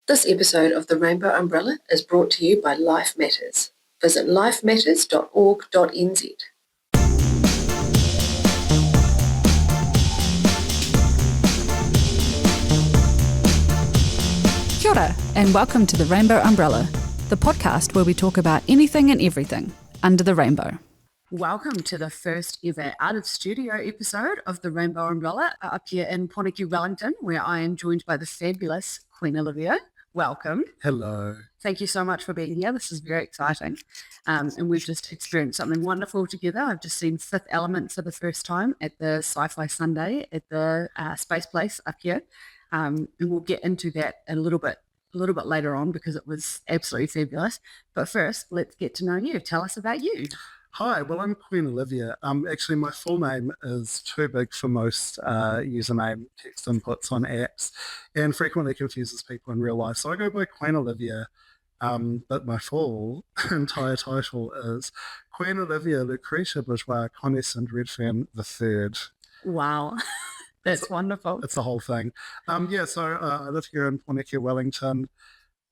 This episode of The Rainbow Umbrella is brought to you by Life Matters. Visit lifematters.org.nz. Kia ora, and welcome to The Rainbow Umbrella, the podcast where we talk about anything and everything under the rainbow. Welcome to the first ever out of studio episode of The Rainbow Umbrella up here in Pōneke, Wellington, where I am joined by the fabulous Queen Olivia. Welcome. Hello. Thank you so much for being here. This is very exciting. And we've just experienced something wonderful together. I've just seen Fifth Element for the first time at the Sci-Fi Sunday at the Space Place up here. And we'll get into that a little bit later on because it was absolutely fabulous. But first, let's get to know you. Tell us about you. Hi, well, I'm Queen Olivia. Actually, my full name is too big for most username text inputs on apps and frequently confuses people in real life. So I go by Queen Olivia, but my full entire title is Queen Olivia Lucretia Bourgeois Connaissant Redfern III. Wow. That's wonderful. It's the whole thing. I live here in Pōneke, Wellington.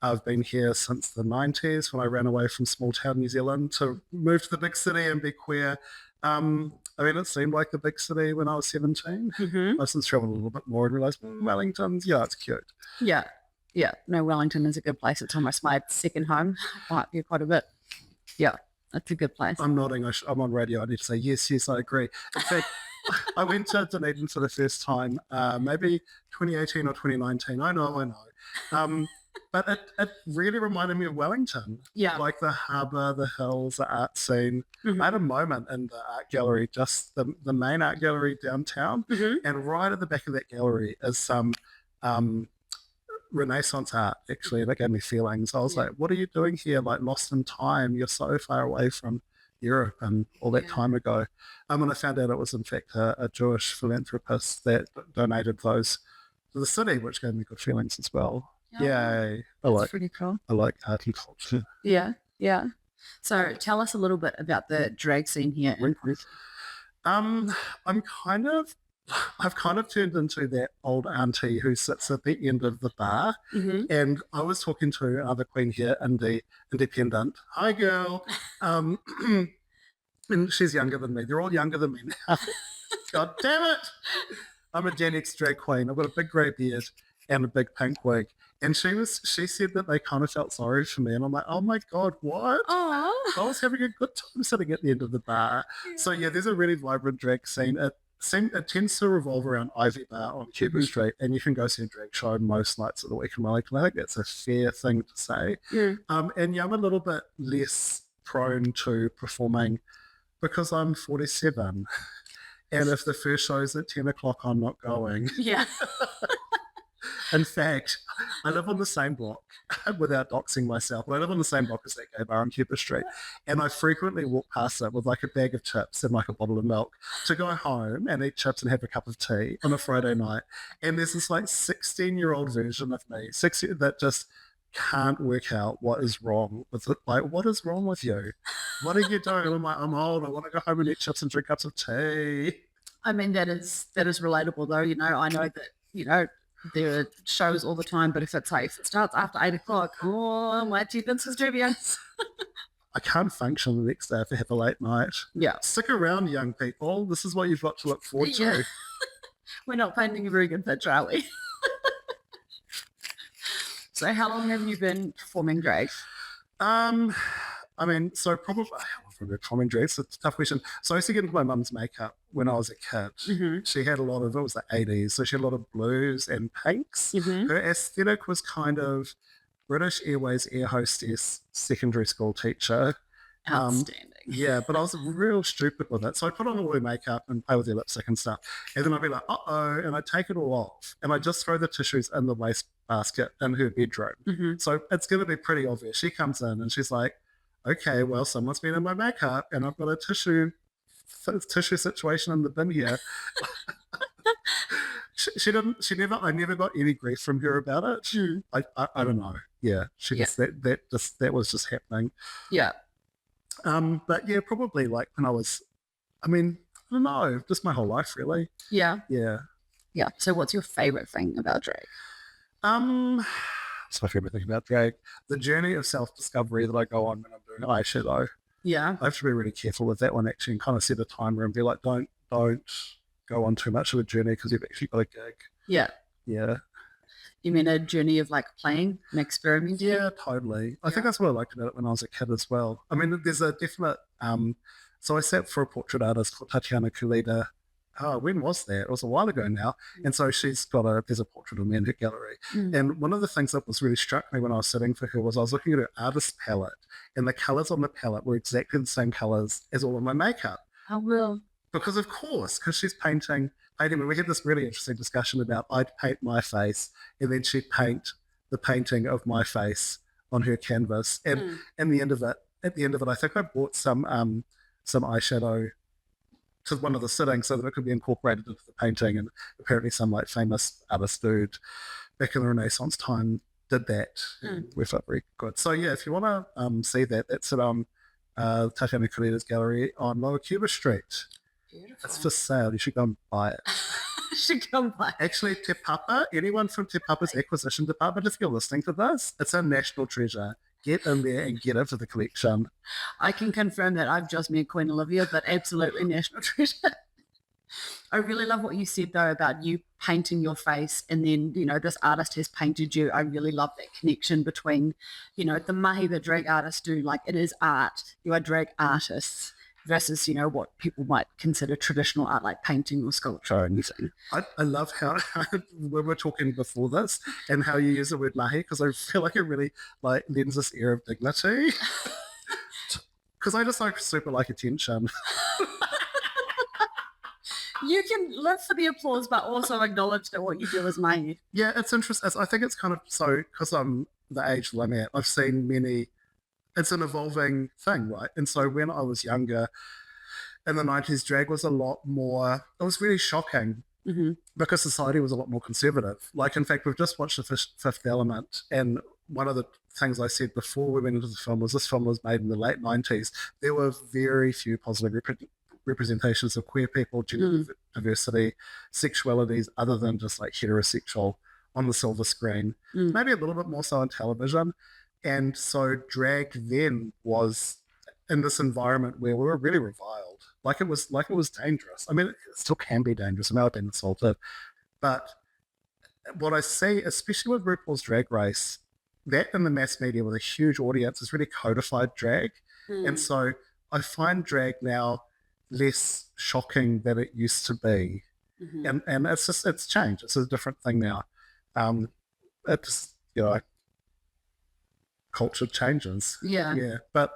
I've been here since the 90s when I ran away from small town New Zealand to move to the big city and be queer. It seemed like the big city when I was 17. Mm-hmm. I've since traveled a little bit more and realised, Wellington's, it's cute. Yeah. No, Wellington is a good place. It's almost my second home. I like it quite a bit. Yeah, it's a good place. I'm nodding. I'm on radio. I need to say, yes, I agree. In fact, I went to Dunedin for the first time, maybe 2018 or 2019. I know. But it really reminded me of Wellington. Yeah. Like the harbour, the hills, the art scene. Mm-hmm. I had a moment in the art gallery, just the main art gallery downtown. Mm-hmm. And right at the back of that gallery is some Renaissance art, actually. That gave me feelings. I was like, what are you doing here? Like lost in time. You're so far away from Europe and all that time ago. And I found out it was in fact a Jewish philanthropist that donated those to the city, which gave me good feelings as well. Yay. That's pretty cool. I like art and culture. Yeah. So tell us a little bit about the drag scene here. I've kind of turned into that old auntie who sits at the end of the bar. Mm-hmm. And I was talking to another queen here, independent. Hi, girl. And she's younger than me. They're all younger than me now. God damn it. I'm a Gen X drag queen. I've got a big grey beard and a big pink wig. And she said that they kind of felt sorry for me. And I'm like, oh my God, what? Aww. I was having a good time sitting at the end of the bar. Yeah. So there's a really vibrant drag scene. It tends to revolve around Ivy Bar on Cuba Street, and you can go see a drag show most nights of the week in Wellington. I think that's a fair thing to say. Yeah. I'm a little bit less prone to performing because I'm 47. And if the first show's at 10 o'clock, I'm not going. Yeah. In fact, I live on the same block, without doxing myself, but I live on the same block as that gay bar on Cuba Street. And I frequently walk past it with like a bag of chips and like a bottle of milk to go home and eat chips and have a cup of tea on a Friday night. And there's this like 16-year-old version of me, that just can't work out what is wrong with it. Like, what is wrong with you? What are you doing? And I'm like, I'm old. I want to go home and eat chips and drink cups of tea. I mean, that is relatable though. I know that, there are shows all the time, but if it starts after 8 o'clock, my attendance is dubious. I can't function the next day if I have a late night. Yeah. Stick around, young people. This is what you've got to look forward to. We're not painting a very good picture, are we? So how long have you been performing drag? Probably performing drag. It's a tough question. So I used to get into my mum's makeup when I was a kid. Mm-hmm. She had it was the 80s, so she had a lot of blues and pinks. Mm-hmm. Her aesthetic was kind of British Airways air hostess, secondary school teacher. Outstanding. But I was real stupid with it. So I put on all her makeup and play with her lipstick and stuff. And then I'd be like, uh-oh, and I'd take it all off. And I'd just throw the tissues in the waste basket in her bedroom. Mm-hmm. So it's going to be pretty obvious. She comes in and she's like, okay, well, someone's been in my makeup and I've got a tissue situation in the bin here. I never got any grief from her about it. I don't know. Yeah. That was just happening. Yeah. But yeah, probably like when I was, I don't know, just my whole life really. Yeah. Yeah. Yeah. So what's your favorite thing about drag? It's my favorite thing about drag. The journey of self-discovery that I go on when I'm doing eyeshadow. Yeah. I have to be really careful with that one actually, and kind of set a timer and be like, don't go on too much of a journey because you've actually got a gig. Yeah. Yeah. You mean a journey of like playing and experimenting? Yeah, totally. I think that's what I liked about it when I was a kid as well. I mean, there's a definite. So I sat for a portrait artist called Tatiana Kulida. Oh, when was that? It was a while ago now. And so there's a portrait of me in her gallery. And one of the things that was really struck me when I was sitting for her was I was looking at her artist palette, and the colours on the palette were exactly the same colours as all of my makeup. Oh, well. Because of course, because she's painting. We had this really interesting discussion about I'd paint my face, and then she'd paint the painting of my face on her canvas. And at the end of it, I think I bought some eyeshadow to one of the sittings so that it could be incorporated into the painting. And apparently, some like famous artist dude back in the Renaissance time did that. We felt very good. So yeah, if you want to see that, that's at Tatiana Kulida's gallery on Lower Cuba Street. Beautiful. It's for sale. You should go and buy it. Should come by. Actually, Te Papa, anyone from Te Papa's acquisition department, if you're listening to this, it's a national treasure. Get in there and get into the collection. I can confirm that I've just met Queen Olivia, but absolutely national treasure. I really love what you said though about you painting your face and then, this artist has painted you. I really love that connection between, the mahi that drag artists do. Like, it is art. You are drag artists versus, what people might consider traditional art, like painting or sculpture or anything. I love how we were talking before this and how you use the word mahi, because I feel like it really lends this air of dignity. Because I just super like attention. You can live for the applause, but also acknowledge that what you do is mahi. Yeah, it's interesting. I think it's kind of so, because I'm the age that I'm at, I've seen many. It's an evolving thing, right? And so when I was younger, in the 90s, drag was a lot more, it was really shocking because society was a lot more conservative. Like, in fact, we've just watched The Fifth Element, and one of the things I said before we went into the film was this film was made in the late 90s. There were very few positive representations of queer people, gender diversity, sexualities, other than just like heterosexual on the silver screen. Maybe a little bit more so on television. And so drag then was in this environment where we were really reviled. Like it was dangerous. I mean, it still can be dangerous. I know I've been assaulted. But what I see, especially with RuPaul's Drag Race, that in the mass media with a huge audience is really codified drag. And so I find drag now less shocking than it used to be. And it's changed. It's a different thing now. It's, culture changes. Yeah. But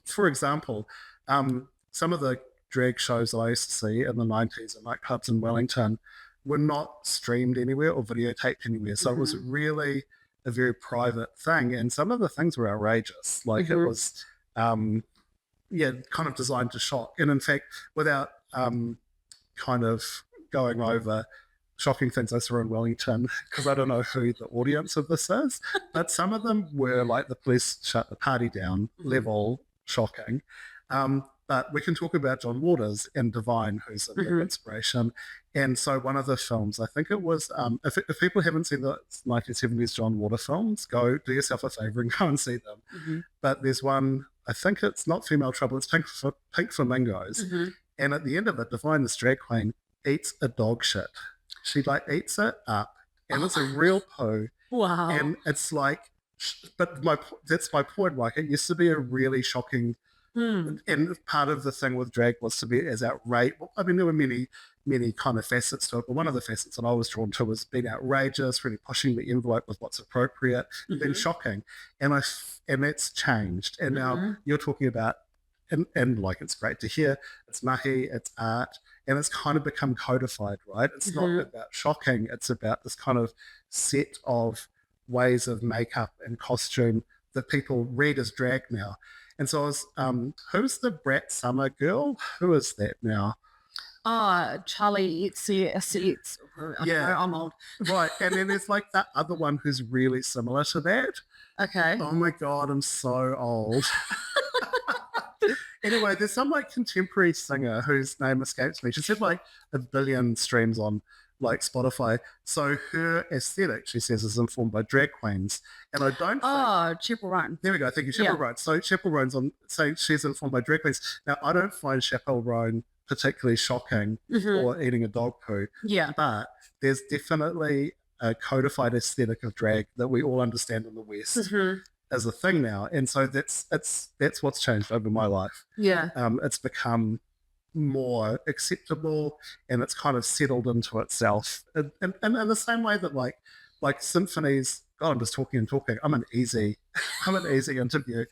for example, some of the drag shows I used to see in the 90s in nightclubs in Wellington were not streamed anywhere or videotaped anywhere. So it was really a very private thing. And some of the things were outrageous. Like it was, kind of designed to shock. And in fact, without kind of going over shocking things I saw in Wellington, because I don't know who the audience of this is, but some of them were like the police shut the party down level shocking. But we can talk about John Waters and Divine, who's a big inspiration. And so one of the films, I think it was, if people haven't seen the 1970s John Waters films, go do yourself a favor and go and see them. But there's one, I think it's not Female Trouble, it's Pink Flamingos. And at the end of it, Divine, this drag queen, eats a dog shit. She eats it up, and it's a real poo. Wow. And it's like, but that's my point. Like, it used to be a really shocking, and part of the thing with drag was to be as outrageous. I mean, there were many kind of facets to it, but one of the facets that I was drawn to was being outrageous, really pushing the envelope with what's appropriate, then shocking. And that's changed. And now you're talking about, and like, it's great to hear, it's mahi, it's art, and it's kind of become codified, right? It's not about shocking, it's about this kind of set of ways of makeup and costume that people read as drag now. And so I was, who's the Brat Summer girl? Who is that now? Charlie, it's Yeah. I'm old. Right, and then there's like that other one who's really similar to that. Okay. Oh my God, I'm so old. Anyway, there's some like contemporary singer whose name escapes me. She's had like a billion streams on like Spotify. So her aesthetic, she says, is informed by drag queens. And I don't think... Oh, Triple Run. There we go. Thank you, Chappell Roan. So Chappell Roan's on... So she's informed by drag queens. Now, I don't find Chappell Roan particularly shocking or eating a dog poo. Yeah. But there's definitely a codified aesthetic of drag that we all understand in the West as a thing now. And so that's what's changed over my life. Yeah. It's become more acceptable and it's kind of settled into itself. And in the same way that like symphonies, God, I'm just talking and talking. I'm an easy interview.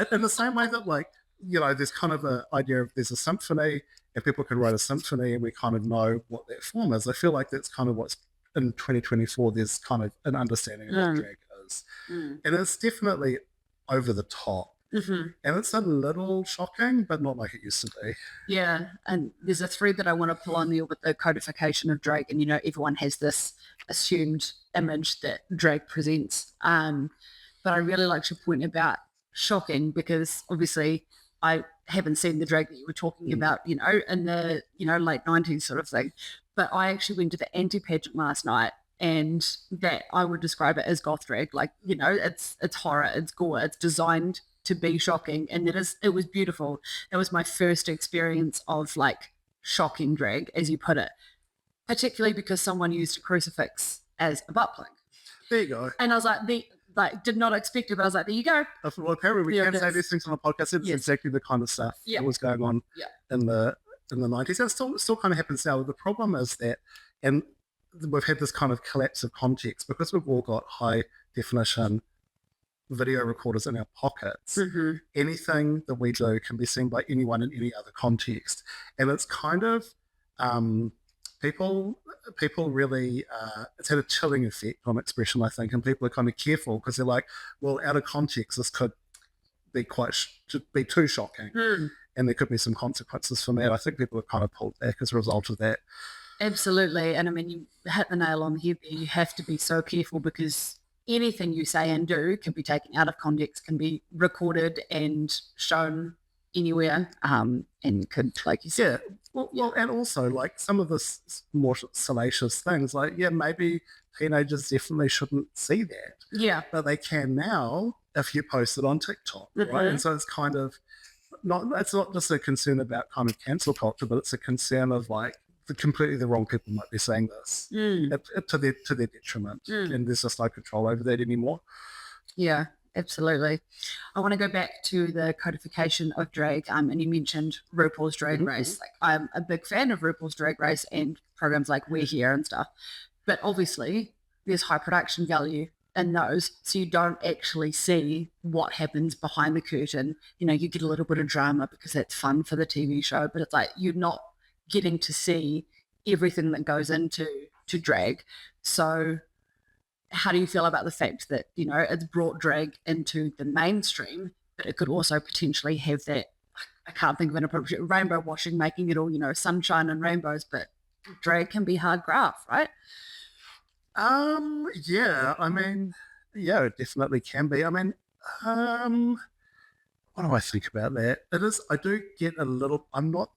In the same way that like, you know, there's kind of an idea of there's a symphony and people can write a symphony and we kind of know what that form is. I feel like that's kind of what's in 2024, there's kind of an understanding of what drag is. And it's definitely over the top. And it's a little shocking, but not like it used to be. Yeah, and there's a thread that I want to pull on there with the codification of drag, and you know, everyone has this assumed image that drag presents. But I really liked your point about shocking because obviously I haven't seen the drag that you were talking about, you know, in the late 90s sort of thing. But I actually went to the anti-pageant last night, and that I would describe it as goth drag. Like, you know, it's horror, it's gore, it's designed to be shocking, and it was beautiful. It was my first experience of like shocking drag, as you put it, particularly because someone used a crucifix as a butt plug. There you go. And I was like, did not expect it, but I was like, there you go. Well, apparently we can say these things on a podcast. It's exactly the kind of stuff that was going on in the 90s. And still kind of happens now. The problem is that, and we've had this kind of collapse of context because we've all got high definition video recorders in our pockets. Anything that we do can be seen by anyone in any other context, and it's kind of people really it's had a chilling effect on expression, I think, and people are kind of careful because they're like, well, out of context this could be be too shocking, and there could be some consequences from that. I think people have kind of pulled back as a result of that. Absolutely. And I mean, you hit the nail on the head there. You have to be so careful because anything you say and do can be taken out of context, can be recorded and shown anywhere, and could, like you said. Well, and also, like, some of the more salacious things, like, maybe teenagers definitely shouldn't see that. Yeah. But they can now if you post it on TikTok, right? And so it's kind of, it's not just a concern about kind of cancel culture, but it's a concern of, like, completely the wrong people might be saying this to their detriment, and there's just no control over that anymore. Yeah, absolutely. I want to go back to the codification of drag, and you mentioned RuPaul's Drag Race. Like, I'm a big fan of RuPaul's Drag Race and programs like We're Here and stuff, but obviously there's high production value in those, so you don't actually see what happens behind the curtain. You know, you get a little bit of drama because that's fun for the TV show, but it's like you're not getting to see everything that goes into drag. So how do you feel about the fact that, you know, it's brought drag into the mainstream, but it could also potentially have that, I can't think of an appropriate, rainbow washing, making it all, you know, sunshine and rainbows, but drag can be hard graft, right? Yeah, I mean, yeah, it definitely can be. I mean, what do I think about that? I do get a little, I'm not,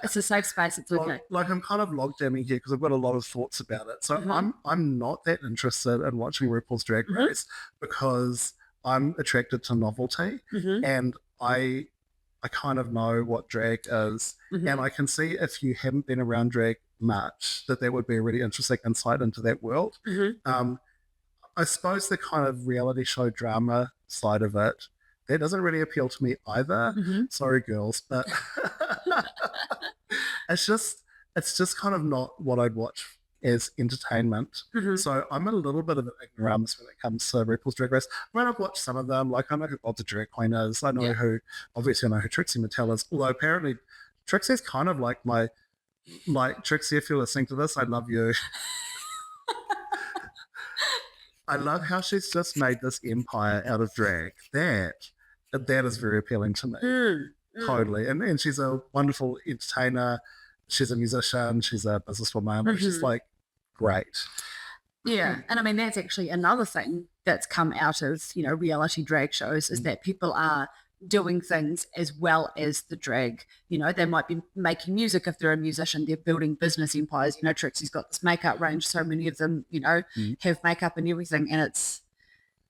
it's a safe space. It's okay. Like I'm kind of log jamming here because I've got a lot of thoughts about it. So I'm not that interested in watching RuPaul's Drag Race because I'm attracted to novelty, and I kind of know what drag is, and I can see if you haven't been around drag much that would be a really interesting insight into that world. I suppose the kind of reality show drama side of it, that doesn't really appeal to me either. Sorry, girls, but it's just kind of not what I'd watch as entertainment. So I'm a little bit of an ignoramus when it comes to RuPaul's Drag Race. I mean, I've watched some of them. Like, I know who Bob the Drag Queen is. I know obviously I know who Trixie Mattel is. Although apparently Trixie's kind of like Trixie, if you're listening to this, I love you. I love how she's just made this empire out of drag. That is very appealing to me. Totally. And she's a wonderful entertainer. She's a musician. She's a businesswoman. She's like, great. Yeah. And I mean, that's actually another thing that's come out of, you know, reality drag shows is that people are doing things as well as the drag. You know, they might be making music if they're a musician, they're building business empires. You know, Trixie's got this makeup range, so many of them, you know, have makeup and everything. And it's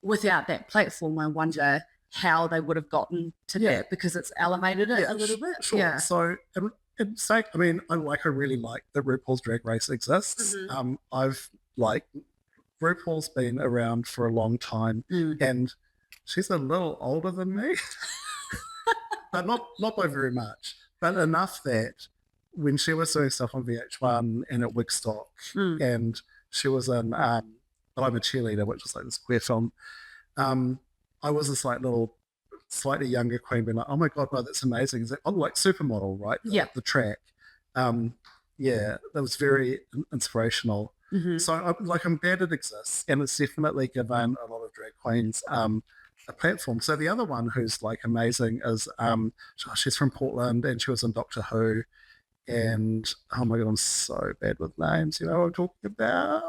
without that platform, I wonder how they would have gotten to that, because it's elevated it a little bit. Sure. Yeah. So it's like, I mean, I really like that RuPaul's Drag Race exists. I've RuPaul's been around for a long time, and she's a little older than me, but not by very much, but enough that when she was doing stuff on VH1 and at Wigstock, and she was in But I'm a Cheerleader, which was like this queer film, I was this like little slightly younger queen being like, oh my God, no, that's amazing. Is that, oh, like Supermodel, right? The track. That was very inspirational. So I'm glad it exists, and it's definitely given a lot of drag queens a platform. So the other one who's like amazing is she's from Portland, and she was in Doctor Who, and oh my God, I'm so bad with names. You know what I'm talking about?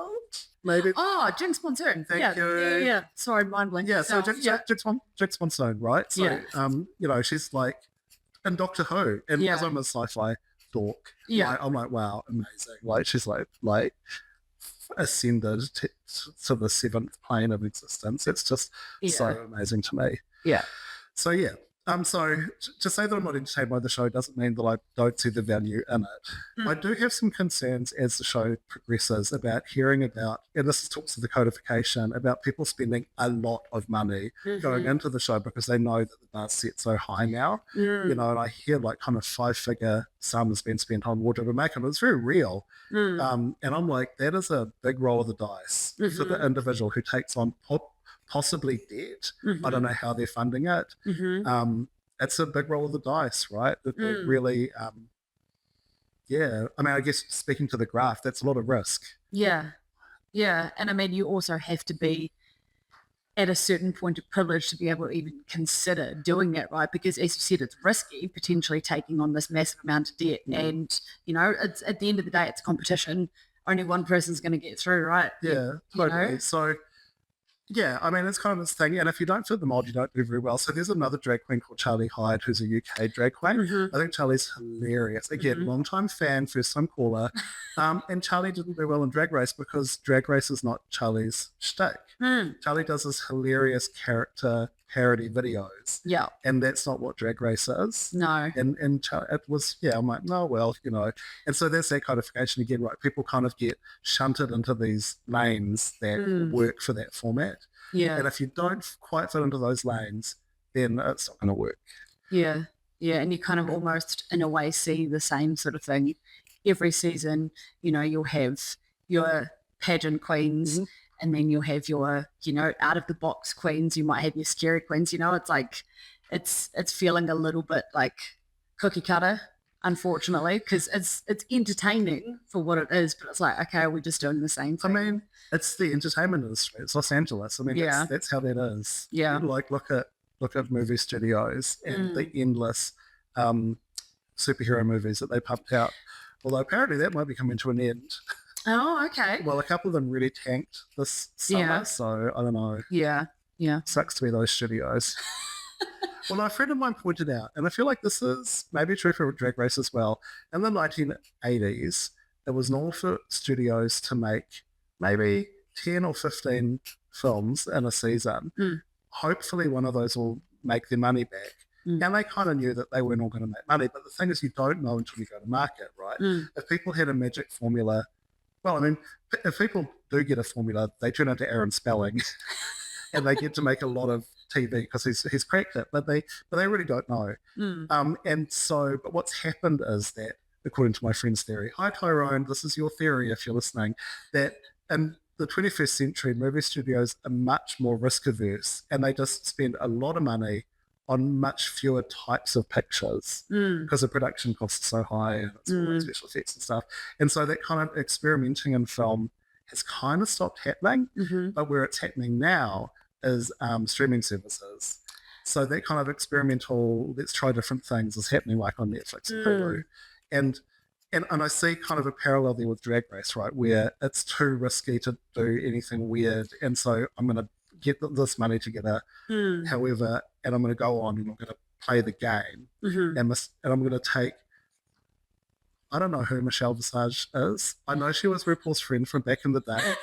Maybe. Oh, Jinx Monsoon. Thank you. Yeah. Sorry, mind blank. Yeah, so Jinx Monsoon, right? So, you know, she's like in Doctor Who, and because I'm a sci-fi dork, like, I'm like, wow, amazing. Like, she's like ascended to the seventh plane of existence. It's just so amazing to me. Yeah. So so to say that I'm not entertained by the show doesn't mean that I don't see the value in it. I do have some concerns as the show progresses about hearing about, and this talks to the codification, about people spending a lot of money going into the show because they know that the bar's set so high now. You know, and I hear like kind of 5-figure sums being spent on wardrobe and makeup. It's very real. And I'm like, that is a big roll of the dice for the individual who takes on possibly debt. I don't know how they're funding it. It's a big roll of the dice, right? That really, I mean, I guess speaking to the graph, that's a lot of risk. Yeah. And I mean, you also have to be at a certain point of privilege to be able to even consider doing that, right? Because as you said, it's risky, potentially taking on this massive amount of debt. And, you know, it's at the end of the day, it's competition. Only one person's going to get through, right? Yeah, totally. So, yeah, I mean, it's kind of this thing. And if you don't fit the mold, you don't do very well. So there's another drag queen called Charlie Hyde, who's a UK drag queen. I think Charlie's hilarious. Again, long-time fan, first-time caller. And Charlie didn't do well in Drag Race because Drag Race is not Charlie's shtick. Charlie does this hilarious character parody videos. Yeah. And that's not what Drag Race is. No. And it was, I'm like, no, well, you know. And so there's that codification again, right? People kind of get shunted into these lanes that work for that format. Yeah. And if you don't quite fit into those lanes, then it's not going to work. Yeah. And you kind of almost, in a way, see the same sort of thing every season. You know, you'll have your pageant queens, and then you'll have your, you know, out of the box queens. You might have your scary queens. You know, it's like, it's feeling a little bit like cookie cutter, unfortunately, because it's entertaining for what it is, but it's like, okay, are we just doing the same thing? I mean, it's the entertainment industry. It's Los Angeles. I mean, that's how that is. Yeah. Like, look at movie studios and the endless superhero movies that they pumped out. Although apparently that might be coming to an end. Oh, okay. Well, a couple of them really tanked this summer, so I don't know. Yeah. Sucks to be those studios. Well, a friend of mine pointed out, and I feel like this is maybe true for Drag Race as well, in the 1980s, it was normal for studios to make maybe 10 or 15 films in a season. Hopefully one of those will make their money back. And they kind of knew that they weren't all going to make money. But the thing is, you don't know until you go to market, right? If people had a magic formula, well, I mean, if people do get a formula, they turn into Aaron Spelling and they get to make a lot of TV because he's cracked it, but they really don't know. And so, but what's happened is that, according to my friend's theory, hi Tyrone, this is your theory if you're listening, that in the 21st century, movie studios are much more risk averse, and they just spend a lot of money on much fewer types of pictures because the production costs are so high and it's all like special effects and stuff. And so that kind of experimenting in film has kind of stopped happening, but where it's happening now is streaming services. So that kind of experimental, let's try different things, is happening like on Netflix and Hulu. And I see kind of a parallel there with Drag Race, right, where it's too risky to do anything weird, and so I'm going to get this money together, however, and I'm going to go on and I'm going to play the game, and I'm going to take. I don't know who Michelle Visage is. I know she was RuPaul's friend from back in the day,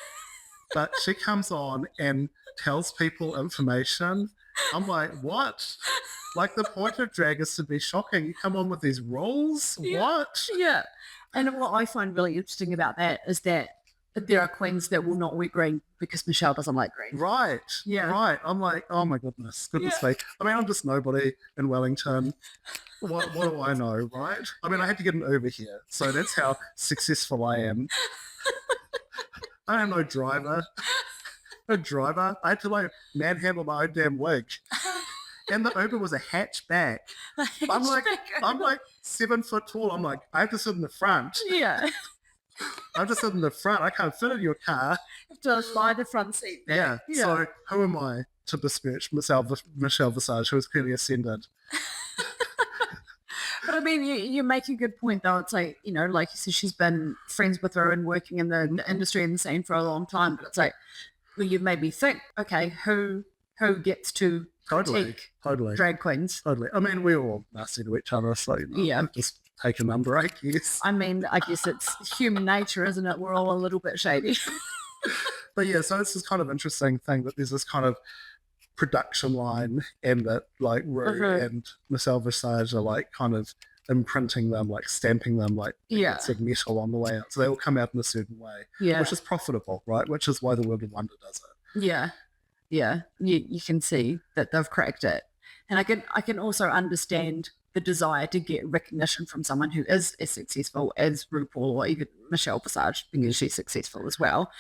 but she comes on and tells people information. I'm like, what? Like, the point of drag is to be shocking. You come on with these rules? What? Yeah. And what I find really interesting about that is that there are queens that will not wear green because Michelle doesn't like green. Right. Yeah. Right. I'm like, oh my goodness me. I mean, I'm just nobody in Wellington. What do I know, right? I mean, I had to get an Uber here, so that's how successful I am. I am no driver. No driver. I had to like manhandle my own damn wig. And the Uber was a hatchback. I'm like 7 foot tall. I'm like, I have to sit in the front. Yeah. I have to sit in the front. I can't fit in your car. You have to lie the front seat there. Yeah. So who am I to besmirch Michelle Visage, who was clearly ascended? But I mean, you make a good point, though. It's like, you know, like you said, she's been friends with her and working in the industry and the scene for a long time. But it's like, well, you made me think, okay, who gets to critique drag queens? Totally. I mean, we're all nasty to each other, so you know, just take a number, I guess. I mean, I guess it's human nature, isn't it? We're all a little bit shady. But yeah, so it's this kind of interesting thing that there's this kind of production line, and that like Rue and Michelle Visage are like kind of imprinting them, like stamping them like bits of metal on the way out. So they all come out in a certain way, which is profitable, right? Which is why the World of Wonder does it. Yeah. Yeah. You can see that they've cracked it. And I can also understand the desire to get recognition from someone who is as successful as RuPaul, or even Michelle Visage, because she's successful as well.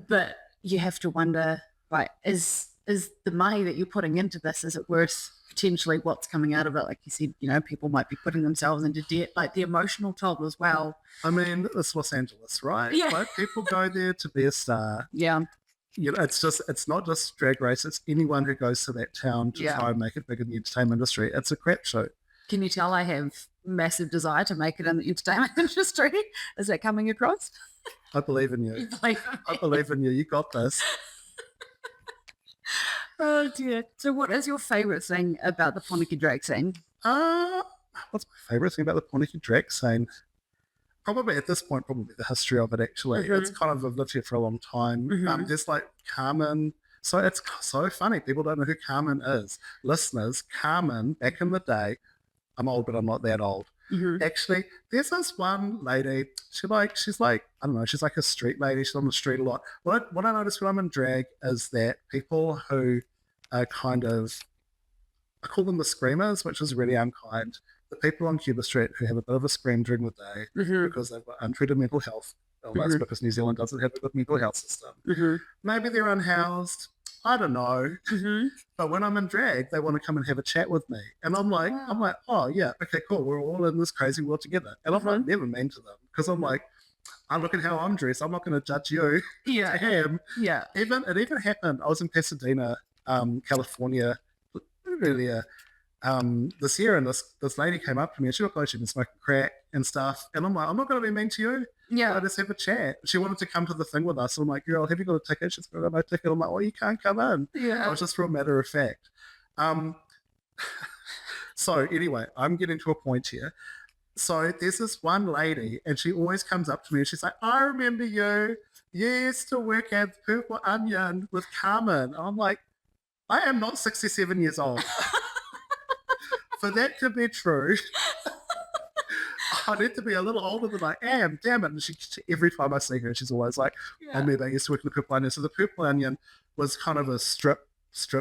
But you have to wonder, right, is the money that you're putting into this, is it worth potentially what's coming out of it? Like you said, you know, people might be putting themselves into debt, like the emotional toll as well. I mean, it's Los Angeles, right? Yeah. Like, people go there to be a star. Yeah. You know, it's not just Drag Race, it's anyone who goes to that town to try and make it big in the entertainment industry. It's a crap show. Can you tell I have massive desire to make it in the entertainment industry? Is that coming across? I believe in you. I believe in you. You got this. Oh dear. So what is your favourite thing about the Pōneke drag scene? What's my favourite thing about the Pōneke drag scene? Probably at this point, probably the history of it, actually. It's kind of, I've lived here for a long time. There's like Carmen. So it's so funny. People don't know who Carmen is. Listeners, Carmen, back in the day, I'm old, but I'm not that old. Actually, there's this one lady, she's like, I don't know, she's like a street lady. She's on the street a lot. What I notice when I'm in drag is that people who are kind of, I call them the screamers, which is really unkind. The people on Cuba Street who have a bit of a scream during the day because they've got untreated mental health illness, because New Zealand doesn't have a good mental health system. Maybe they're unhoused. I don't know. But when I'm in drag, they want to come and have a chat with me. And I'm like, oh yeah, okay, cool. We're all in this crazy world together. And I'm like, never mean to them, because I'm like, I look at how I'm dressed. I'm not going to judge you. Yeah. Him. Yeah. It even happened. I was in Pasadena, California earlier this year, and this lady came up to me, and she looked like she'd been smoking crack and stuff. And I'm like, I'm not going to be mean to you. Yeah. I just have a chat. She wanted to come to the thing with us. So I'm like, girl, have you got a ticket? She's got no ticket. I'm like, well, you can't come in. Yeah. I was just for a matter of fact. So anyway, I'm getting to a point here. So there's this one lady, and she always comes up to me, and she's like, I remember you. You used to work at Purple Onion with Carmen. I'm like, I am not 67 years old. For that to be true, I need to be a little older than I am. Damn it. And she, every time I see her, she's always like, I remember I used to work in the Purple Onion. So the Purple Onion was kind of a strip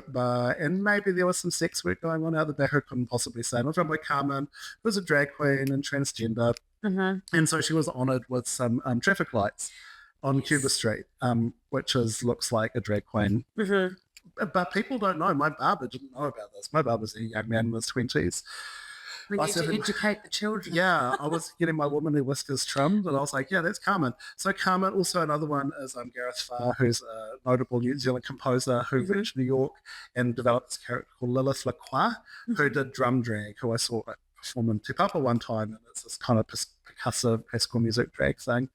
bar, and maybe there was some sex work going on out the back. I couldn't possibly say. And I was run by Carmen, who was a drag queen and transgender. And so she was honoured with some traffic lights on Cuba Street, which looks like a drag queen. But people don't know. My barber didn't know about this. My barber's a young man in his 20s. We need to educate the children. Yeah, I was getting my womanly whiskers trimmed, and I was like, yeah, that's Carmen. So Carmen, also another one is Gareth Farr, who's a notable New Zealand composer who went to New York and developed this character called Lilith Lacroix, who did drum drag, who I saw perform in Te Papa one time, and it's this kind of percussive classical music drag thing.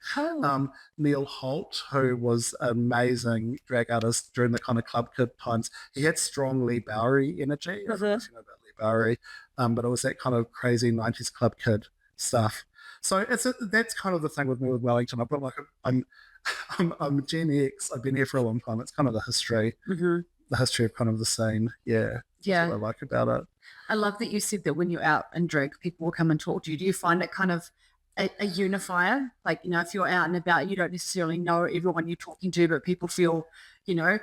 Neil Holt, who was an amazing drag artist during the kind of club kid times, he had strong Lee Bowery energy. I don't know if you know about Lee bar-y, but it was that kind of crazy 90s club kid stuff. So that's kind of the thing with me with Wellington. I've got like I'm Gen X. I've been here for a long time. It's kind of the history of kind of the scene. Yeah, Yeah. that's what I like about it. I love that you said that when you're out and drag, people will come and talk to you. Do you find it kind of a unifier? Like, you know, if you're out and about, you don't necessarily know everyone you're talking to, but people feel, you know,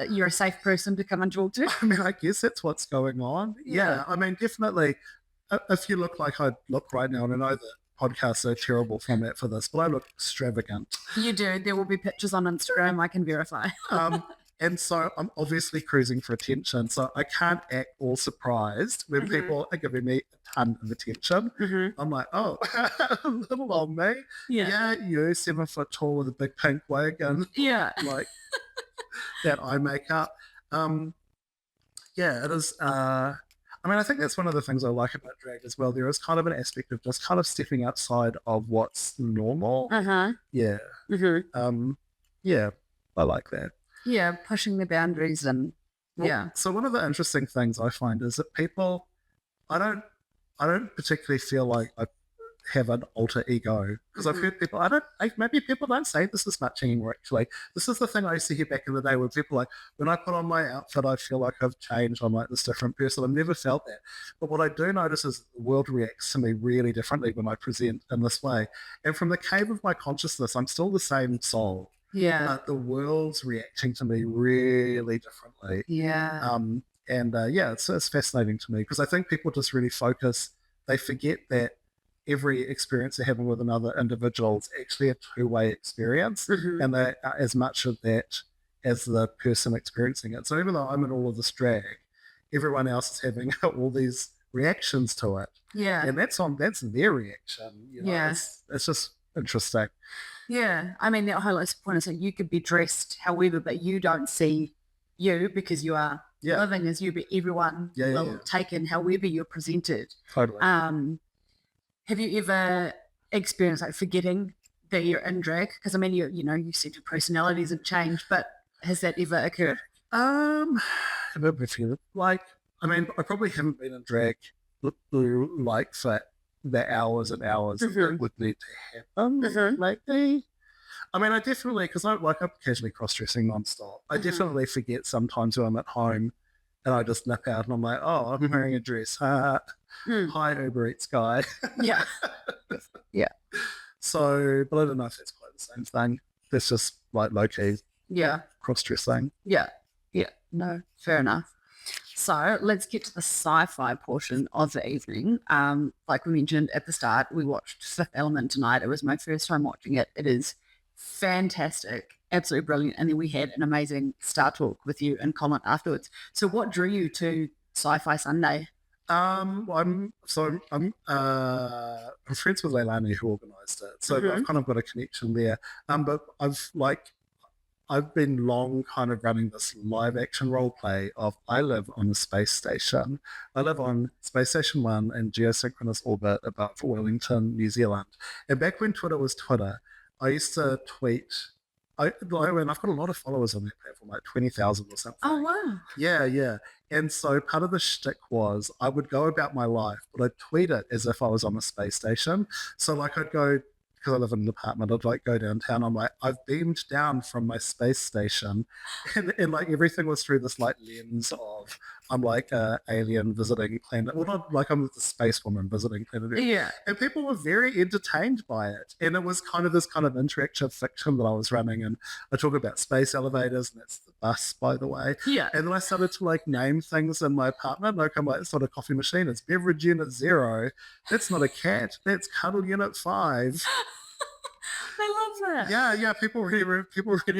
you're a safe person to come and talk to. I mean, I guess that's what's going on. Yeah. I mean, definitely, if you look like I look right now, and I know that podcasts are a terrible format for this, but I look extravagant. You do. There will be pictures on Instagram, I can verify. And so I'm obviously cruising for attention. So I can't act all surprised when people are giving me a ton of attention. I'm like, oh, little old me. Yeah, you 7 foot tall with a big pink wig and like that eye makeup. Yeah, it is. I mean, I think that's one of the things I like about drag as well. There is kind of an aspect of just kind of stepping outside of what's normal. Yeah. Yeah, I like that. Yeah, pushing the boundaries and So one of the interesting things I find is that people, I don't particularly feel like I have an alter ego because I've heard people. Maybe people don't say this as much anymore. Actually, this is the thing I used to hear back in the day where people like, when I put on my outfit, I feel like I've changed. I'm like this different person. I've never felt that. But what I do notice is the world reacts to me really differently when I present in this way. And from the cave of my consciousness, I'm still the same soul. Yeah. The world's reacting to me really differently. Yeah. It's fascinating to me because I think people just really focus. They forget that every experience they're having with another individual is actually a two-way experience, and they are as much of that as the person experiencing it. So even though I'm in all of this drag, everyone else is having all these reactions to it. Yeah. And that's their reaction. You know? It's just interesting. Yeah, I mean, that highlights the point is that you could be dressed however, but you don't see you because you are living as you, but everyone will take in however you're presented. Totally. Have you ever experienced like forgetting that you're in drag? Because I mean, you said your personalities have changed, but has that ever occurred? I probably haven't been in drag like for the hours and hours that would need to happen lately. I mean, I definitely, because I'm occasionally cross-dressing non-stop. I definitely forget sometimes when I'm at home and I just nip out and I'm like, oh, I'm wearing a dress. Hi, Uber Eats guy. Yeah. Yeah. So, but I don't know if that's quite the same thing. That's just like low-key cross-dressing. Yeah. Yeah. No, fair enough. So let's get to the sci-fi portion of the evening. Like we mentioned at the start, we watched Fifth Element tonight. It was my first time watching it. It is fantastic, absolutely brilliant. And then we had an amazing Star Talk with you and Colin afterwards. So what drew you to Sci-Fi Sunday? I'm friends with Leilani who organised it, so I've kind of got a connection there. But I've been long kind of running this live action role play of I live on a space station. I live on Space Station 1 in geosynchronous orbit above Wellington, New Zealand. And back when Twitter was Twitter, I used to tweet. I've got a lot of followers on that platform, like 20,000 or something. Oh, wow. Yeah. And so part of the shtick was I would go about my life, but I'd tweet it as if I was on a space station. So like I'd go, because I live in an apartment, I'd like go downtown. I'm like, I've beamed down from my space station, and like everything was through this like lens of I'm like a alien visiting planet. Well, not like I'm the space woman visiting planet Earth. Yeah. And people were very entertained by it, and it was kind of this kind of interactive fiction that I was running. And I talk about space elevators, and that's the bus, by the way. Yeah. And then I started to like name things in my apartment. Like I'm like, it's not a coffee machine, it's beverage unit 0. That's not a cat, that's cuddle unit 5. I love that. Yeah. People really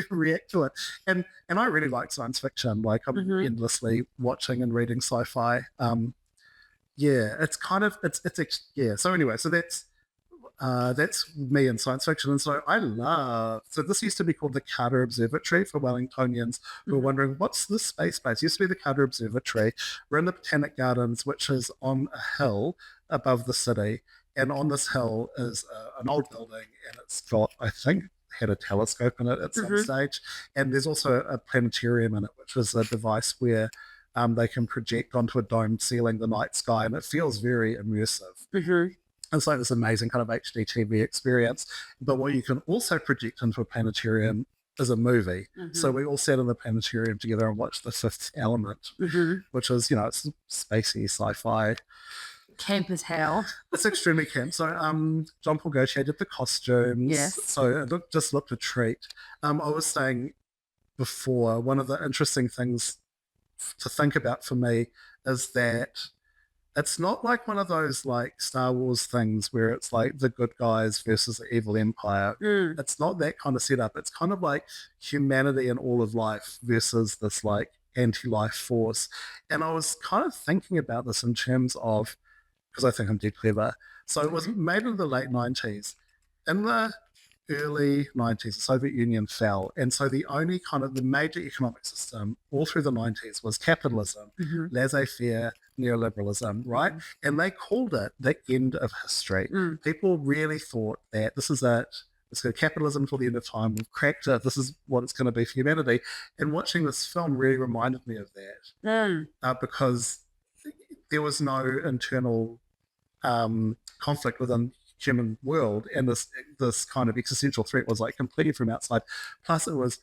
react to it, and I really like science fiction. Like I'm endlessly watching and reading sci-fi. It's kind of it's. So anyway, so that's me in science fiction, and so I love. So this used to be called the Carter Observatory for Wellingtonians who are wondering what's the space base. It used to be the Carter Observatory. We're in the Botanic Gardens, which is on a hill above the city. And on this hill is an old building, and it's got, I think, had a telescope in it at some stage. And there's also a planetarium in it, which is a device where They can project onto a domed ceiling the night sky, and it feels very immersive. Mm-hmm. It's like this amazing kind of HD TV experience. But what you can also project into a planetarium is a movie. Mm-hmm. So we all sat in the planetarium together and watched The Fifth Element, which is, it's spacey sci-fi. Camp as hell. It's extremely camp. So John Paul Gaultier did the costumes. Yes. So it just looked a treat. I was saying before, one of the interesting things to think about for me is that it's not like one of those like Star Wars things where it's like the good guys versus the evil empire. It's not that kind of setup. It's kind of like humanity and all of life versus this like anti-life force. And I was kind of thinking about this in terms of, because I think I'm dead clever. So it was made in the late 90s. In the early 90s, the Soviet Union fell. And so the only kind of the major economic system all through the 90s was capitalism, laissez-faire neoliberalism, right? And they called it the end of history. People really thought that this is it. It's going to capitalism till the end of time. We've cracked it. This is what it's going to be for humanity. And watching this film really reminded me of that because there was no internal conflict within human world, and this kind of existential threat was like completely from outside. Plus, it was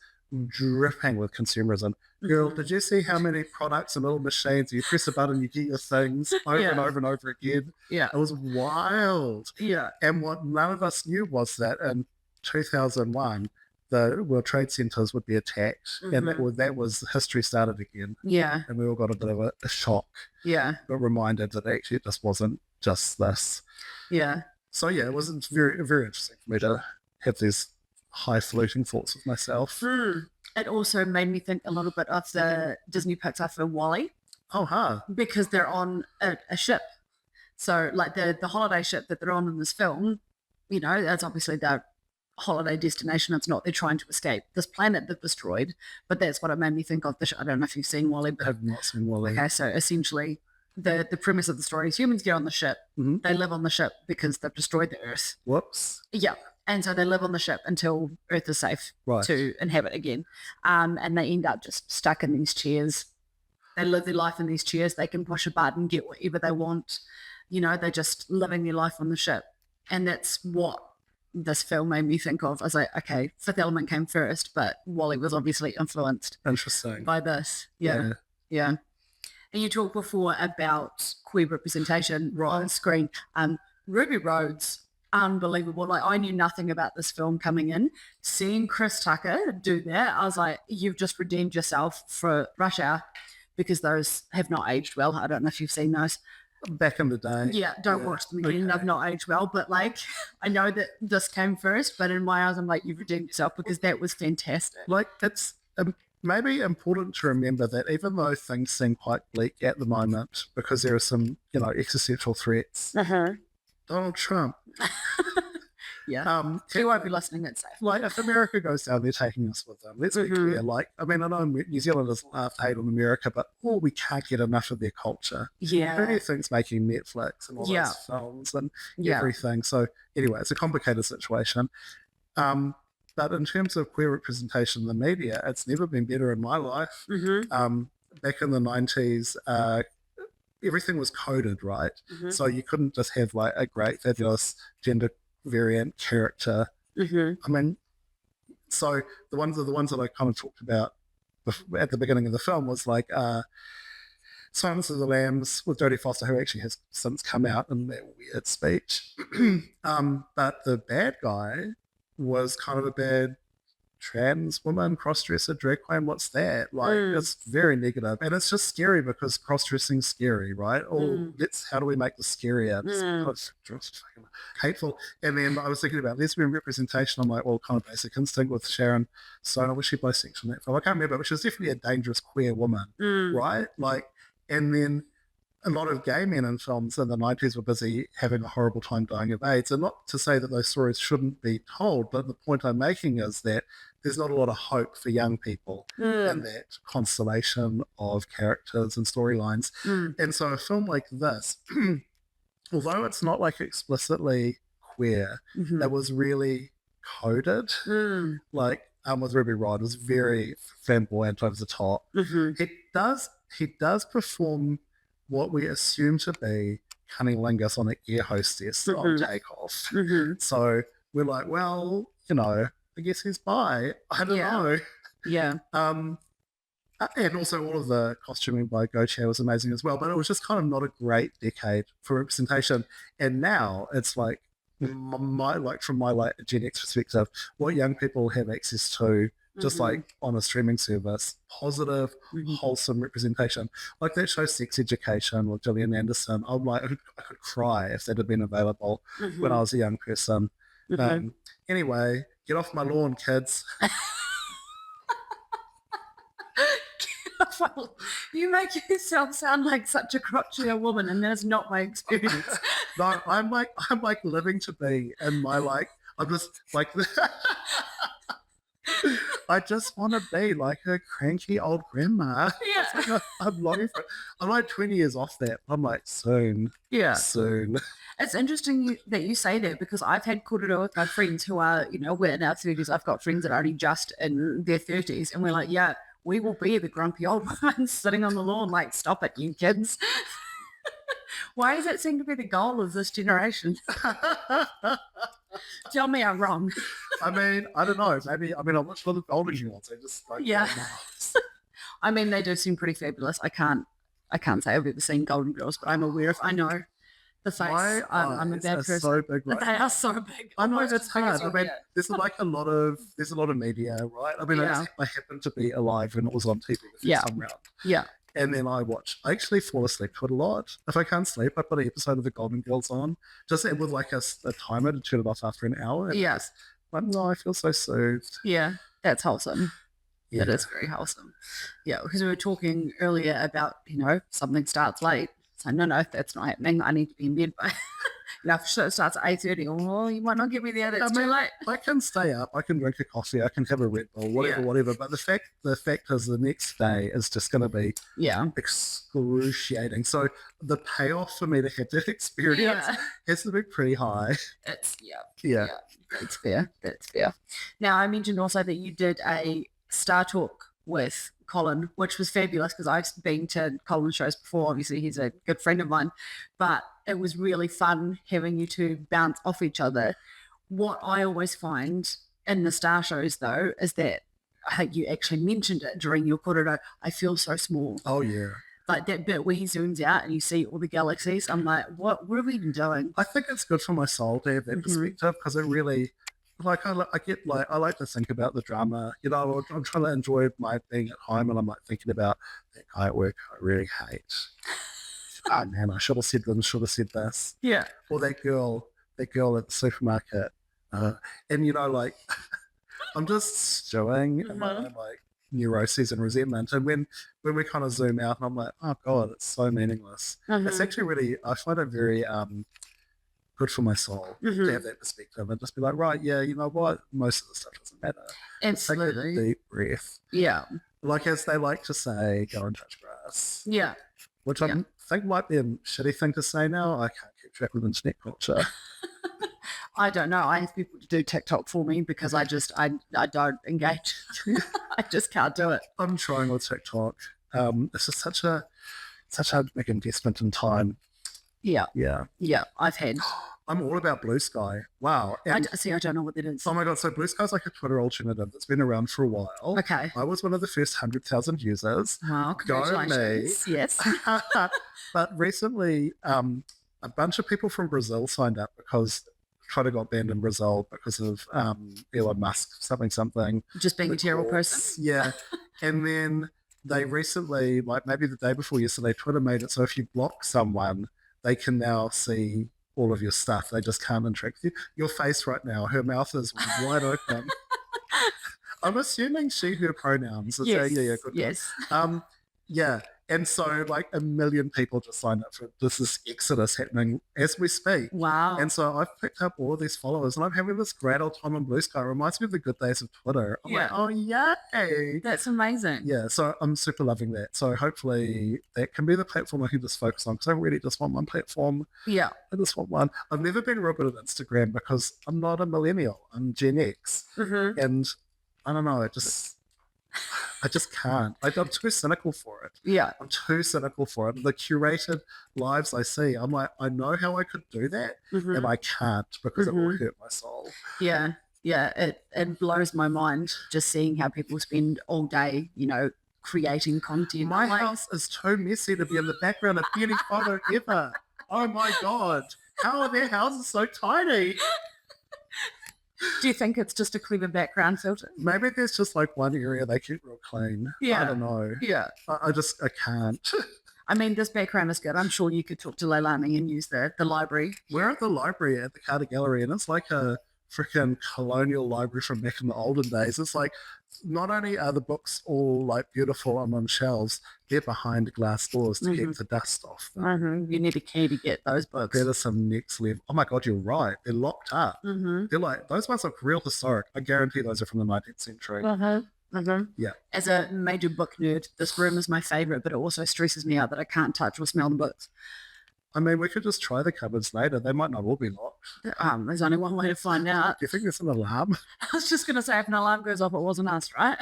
dripping with consumerism. Girl, did you see how many products and little machines? You press a button, you get your things over and over and over again. Yeah, it was wild. Yeah, and what none of us knew was that in 2001, the World Trade Centers would be attacked, and that was history started again. Yeah, and we all got a bit of a shock. Yeah, but reminded that actually it just wasn't just this. Yeah. So yeah, it was very, very interesting for me to have these high-floating thoughts with myself. It also made me think a little bit of the Disney Pixar film WALL-E. Oh, huh. Because they're on a ship. So, like, the holiday ship that they're on in this film, that's obviously their holiday destination. It's not they're trying to escape this planet that destroyed, but that's what it made me think of. I don't know if you've seen WALL-E. I have not seen WALL-E. Okay, so essentially the premise of the story is humans get on the ship. They live on the ship because they've destroyed the Earth. Whoops. Yeah. And so they live on the ship until Earth is safe to inhabit again. And they end up just stuck in these chairs. They live their life in these chairs. They can push a button, get whatever they want. They're just living their life on the ship. And that's what this film made me think of. I was like, okay, Fifth Element came first, but WALL-E was obviously influenced by this. Yeah. And you talked before about queer representation on screen. Ruby Rhodes, unbelievable. Like, I knew nothing about this film coming in. Seeing Chris Tucker do that, I was like, you've just redeemed yourself for Rush Hour, because those have not aged well. I don't know if you've seen those. Back in the day. Yeah, don't watch them again. They've not aged well. But, like, I know that this came first, but in my eyes, I'm like, you've redeemed yourself, because that was fantastic. Like, it's maybe important to remember that even though things seem quite bleak at the moment, because there are some, existential threats, Donald Trump. He won't be listening. It's safe. Like, if America goes down, they're taking us with them. Let's be clear. Like, I mean, I know New Zealanders hate on America, but we can't get enough of their culture. Yeah. Who do you think's making Netflix and all those films and everything? So anyway, it's a complicated situation. But in terms of queer representation in the media, it's never been better in my life. Back in the 90s, everything was coded, right? So you couldn't just have like a great, fabulous gender variant character. I mean, so the ones that I kind of talked about at the beginning of the film was like Silence of the Lambs with Jodie Foster, who actually has since come out in that weird speech. But the bad guy was kind of a bad trans woman, cross-dresser, drag queen. What's that? Like, it's very negative. And it's just scary because cross-dressing's scary, right? How do we make this scarier? It's fucking hateful. And then I was thinking about lesbian representation. I'm like, well, kind of Basic Instinct with Sharon Stone. Was she bisexual in that film? I can't remember, but she was definitely a dangerous queer woman, right? Like, and then a lot of gay men in films in the 90s were busy having a horrible time dying of AIDS. And not to say that those stories shouldn't be told, but the point I'm making is that there's not a lot of hope for young people in that constellation of characters and storylines. And so a film like this, although it's not like explicitly queer, it was really coded. Like, with Ruby Rod, was very flamboyant over the top. does perform what we assume to be cunnilingus on an air hostess on takeoff. So we're like, well, I guess he's bi. I don't know. Yeah. And also all of the costuming by Gautier was amazing as well, but it was just kind of not a great decade for representation. And now it's like from my Gen X perspective, what young people have access to, just like on a streaming service, positive, wholesome representation. Like that show Sex Education with Gillian Anderson. I'm like, I could cry if that had been available when I was a young person. Anyway, get off my lawn, kids. You make yourself sound like such a crotchety woman, and that's not my experience. No, I'm like living to be in my I'm just like I just want to be like a cranky old grandma. Yeah. I'm longing for it. I'm like 20 years off that. I'm like soon. Yeah. Soon. It's interesting that you say that, because I've had kōrero with my friends who are, we're in our 30s. I've got friends that are only just in their 30s, and we're like, yeah, we will be the grumpy old ones sitting on the lawn like, stop it, you kids. Why does it seem to be the goal of this generation? Tell me I'm wrong. I mean, I don't know. Maybe, I watch a lot of older ones. I just like, yeah. I mean, they do seem pretty fabulous. I can't say I've ever seen Golden Girls, but I'm aware of, I know the face. I'm a bad person. So big, right? They are so big. I know that's hard. I mean, there's like a lot of media, right? I mean, I happened to be alive when it was on TV the first time round. Yeah. And then I actually fall asleep to it a lot. If I can't sleep, I put an episode of The Golden Girls on, just with like a timer to turn it off after an hour. Yes. But no, I feel so soothed. Yeah, that's wholesome. Yeah. That is very wholesome. Yeah, because we were talking earlier about, something starts late. So no, that's not happening. I need to be in bed by... if it starts at 8:30, well, you might not get me there. That's too late. I can stay up. I can drink a coffee. I can have a Red Bull, whatever. But the fact is, the next day is just going to be excruciating. So the payoff for me to have that experience has to be pretty high. It's yeah. That's fair. Now, I mentioned also that you did a Star Talk with Colin, which was fabulous, because I've been to Colin's shows before. Obviously, he's a good friend of mine, but it was really fun having you two bounce off each other. What I always find in the Star shows, though, is that, I think you actually mentioned it during your kōrero, I feel so small. Oh, yeah. Like that bit where he zooms out and you see all the galaxies. I'm like, what are we even doing? I think it's good for my soul to have that perspective, because it really... I like to think about the drama. I'm trying to enjoy my being at home, and I'm like thinking about that guy at work I really hate. Oh man, I should have said this. Yeah. Or that girl at the supermarket. And I'm just stewing in my own neuroses and resentment. And when we kind of zoom out, and I'm like, oh god, it's so meaningless. It's actually really, I find it very good for my soul to have that perspective and just be like, right, yeah, you know what? Most of the stuff doesn't matter. Absolutely. Take a deep breath. Yeah. Like as they like to say, go and touch grass. Yeah. Which I think might be a shitty thing to say now. I can't keep track with internet culture. I don't know. I have people to do TikTok for me because I don't engage. I just can't do it. I'm trying with TikTok. This is such a big investment in time. Yeah. Yeah. Yeah. I've had. I'm all about Blue Sky. Wow. I don't know what that is. Oh my God. So Blue Sky is like a Twitter alternative that's been around for a while. Okay. I was one of the first 100,000 users. Wow. Congratulations. Go me. Yes. But recently, a bunch of people from Brazil signed up because Twitter got banned in Brazil because of Elon Musk, something. Just being a terrible person. Yeah. And then they recently, like maybe the day before yesterday, Twitter made it so if you block someone, they can now see all of your stuff. They just can't interact with you. Your face right now, her mouth is wide open. I'm assuming she, her pronouns. Yes. Yeah, good. Yes. Yeah. And so like 1 million people just signed up for this exodus happening as we speak. Wow. And so I've picked up all of these followers and I'm having this great old time on Blue Sky. It reminds me of the good days of Twitter. I'm like, oh, yay. That's amazing. Yeah, so I'm super loving that. So hopefully that can be the platform I can just focus on because I really just want one platform. Yeah. I just want one. I've never been real good at Instagram because I'm not a millennial. I'm Gen X. Mm-hmm. And I don't know, it just... I just can't. I'm too cynical for it. Yeah. I'm too cynical for it. The curated lives I see, I'm like, I know how I could do that, and I can't because it will hurt my soul. Yeah. Yeah. It blows my mind just seeing how people spend all day, creating content. My house is too messy to be in the background of any photo ever. Oh my God. How are their houses so tiny? Do you think it's just a clever background filter? Maybe there's just like one area they keep real clean. Yeah. I don't know. Yeah. I can't. I mean, this background is good. I'm sure you could talk to Leilani and use the library. We're at the library at the Carter Gallery, and it's like a freaking colonial library from back in the olden days. It's like not only are the books all like beautiful and on shelves, they're behind glass doors to keep the dust off them. You need a key to get those books. That is some next level. Oh my God, you're right. They're locked up. They're like, those ones look real historic. I guarantee those are from the 19th century. Yeah. As a major book nerd, this room is my favorite, but it also stresses me out that I can't touch or smell the books. I mean, we could just try the cupboards later. They might not all be locked. There's only one way to find out. Do you think there's an alarm? I was just going to say, if an alarm goes off, it wasn't us, right?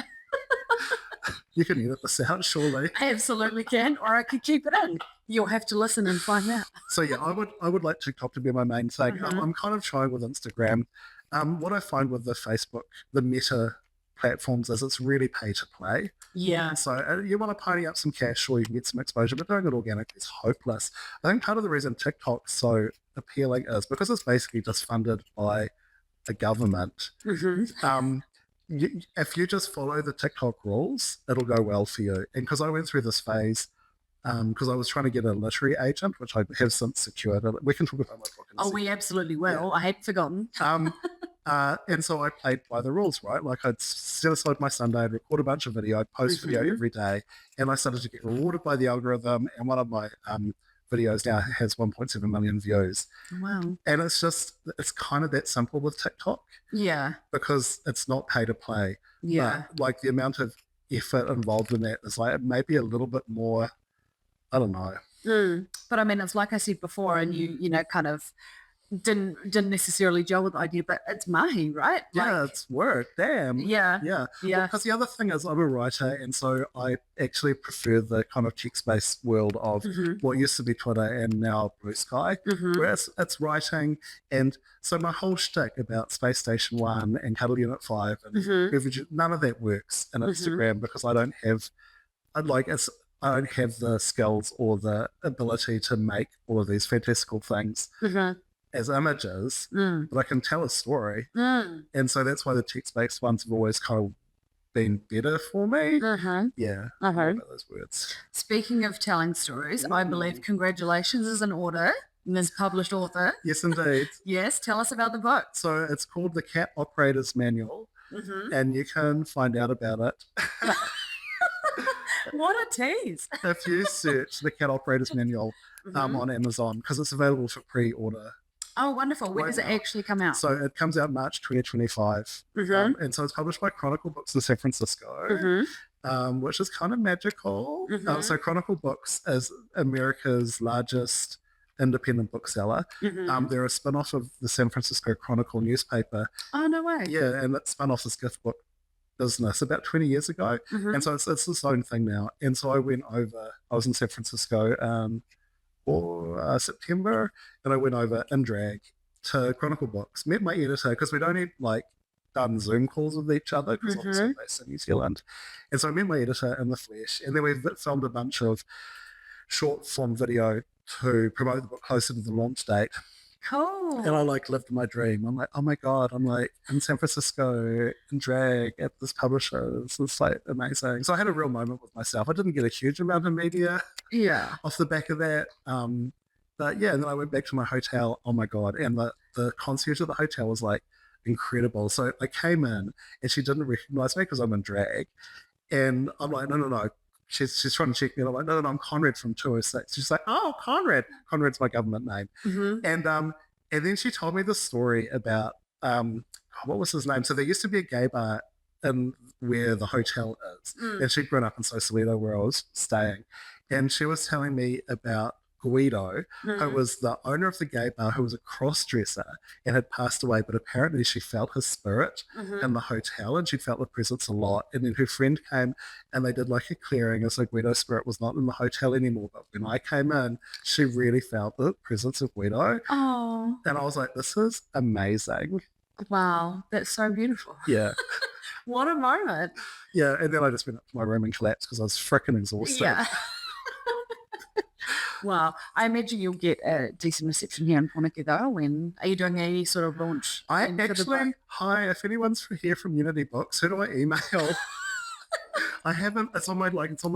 You can edit this out, surely. I absolutely can, or I could keep it in. You'll have to listen and find out. So yeah, I would like TikTok to be my main thing. I'm kind of trying with Instagram. What I find with the Facebook, the Meta platforms is it's really pay to play. Yeah. So you want to pony up some cash or you can get some exposure, but doing it organically is hopeless. I think part of the reason TikTok's so appealing is because it's basically just funded by a government. If you just follow the TikTok rules, it'll go well for you. And because I went through this phase, because I was trying to get a literary agent, which I have since secured. We can talk about my book. Oh, we absolutely will. Yeah. I had forgotten. And so I played by the rules, right? Like I'd set aside my Sunday, I'd record a bunch of video, I'd post video every day, and I started to get rewarded by the algorithm. And one of my videos now has 1.7 million views. Wow. And it's kind of that simple with TikTok. Yeah. Because it's not pay to play. Yeah. Like the amount of effort involved in that is like maybe a little bit more, I don't know. But I mean, it's like I said before, and you kind of didn't necessarily gel with the idea, but it's mahi, right? Yeah, it's work. Damn. Yeah. Yeah. Yeah. Because the other thing is I'm a writer, and so I actually prefer the kind of text-based world of what used to be Twitter and now Blue Sky, where it's writing. And so my whole shtick about Space Station 1 and Cuddle Unit 5 and none of that works in Instagram because I don't have the skills or the ability to make all of these fantastical things as images, but I can tell a story. And so that's why the text-based ones have always kind of been better for me. Yeah. About those words. Speaking of telling stories, I believe congratulations is in order. Ms. Published author. Yes, indeed. Yes, tell us about the book. So it's called The Cat Operator's Manual, and you can find out about it. What a tease. If you search The Cat Operator's Manual on Amazon, because it's available for pre-order. Oh, wonderful. When does it actually come out? So it comes out March 2025. And so it's published by Chronicle Books in San Francisco, which is kind of magical. So Chronicle Books is America's largest independent bookseller. They're a spin-off of the San Francisco Chronicle newspaper. Oh, no way. Yeah, and it spun off this gift book business about 20 years ago. And so it's its own thing now. And so I was in San Francisco for September, and I went over in drag to Chronicle Books, met my editor, because we'd only done Zoom calls with each other, because obviously based in New Zealand. And so I met my editor in the flesh, and then we filmed a bunch of short form video to promote the book closer to the launch date. Cool. And I lived my dream. I'm like, oh my God, I'm in San Francisco in drag at this publisher. It's amazing. So I had a real moment with myself. I didn't get a huge amount of media off the back of that. But yeah, and then I went back to my hotel. Oh my God. And the concierge of the hotel was incredible. So I came in and she didn't recognize me because I'm in drag. And I'm like, no. She's trying to check me. And I'm like, no, I'm Conrad from 206. She's like, oh, Conrad. Conrad's my government name. And then she told me the story about, what was his name? So there used to be a gay bar in where the hotel is. And she'd grown up in Sausalito where I was staying. And she was telling me about Guido, who was the owner of the gay bar, who was a cross-dresser and had passed away, but apparently she felt his spirit in the hotel and she felt the presence a lot. And then her friend came and they did like a clearing, and so Guido's spirit was not in the hotel anymore. But when I came in, she really felt the presence of Guido. Oh, And I was like, this is amazing. wow. That's so beautiful. Yeah. What a moment. Yeah. And then I just went up to my room and collapsed because I was freaking exhausted. Yeah. Wow. I imagine you'll get a decent reception here in Pōneke though. When are you doing any sort of launch? Hi, if anyone's here from Unity Books, who do I email? I haven't. It's on my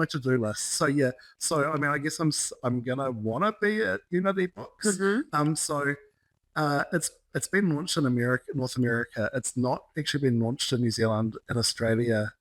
to-do list. So yeah. So I mean, I guess I'm gonna wanna be at Unity Books. So it's been launched in North America. It's not actually been launched in New Zealand and Australia.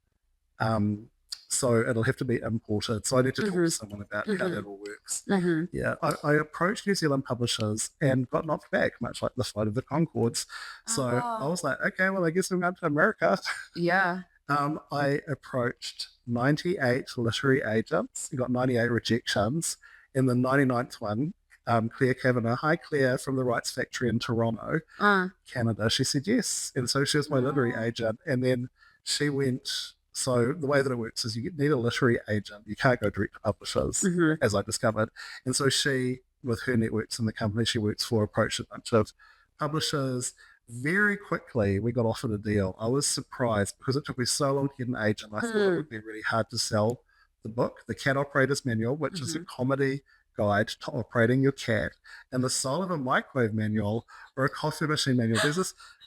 So it'll have to be imported. So I need to talk to someone about how that all works. Yeah, I approached New Zealand publishers and got knocked back, much like the flight of the Conchords. So I was like, okay, well, I guess I'm going to America. Yeah. I approached 98 literary agents. I got 98 rejections. In the 99th one, Claire Kavanagh, hi Claire, from the Rights Factory in Toronto, Canada, she said yes. And so she was my literary agent. And then she went... So the way that it works is you need a literary agent. You can't go direct to publishers, as I discovered. And so she, with her networks and the company she works for, approached a bunch of publishers. Very quickly, we got offered a deal. I was surprised because it took me so long to get an agent. I thought it would be really hard to sell the book, The Cat Operator's Manual, which is a comedy guide to operating your cat, and The Soul of a Microwave Manual, or a coffee machine manual.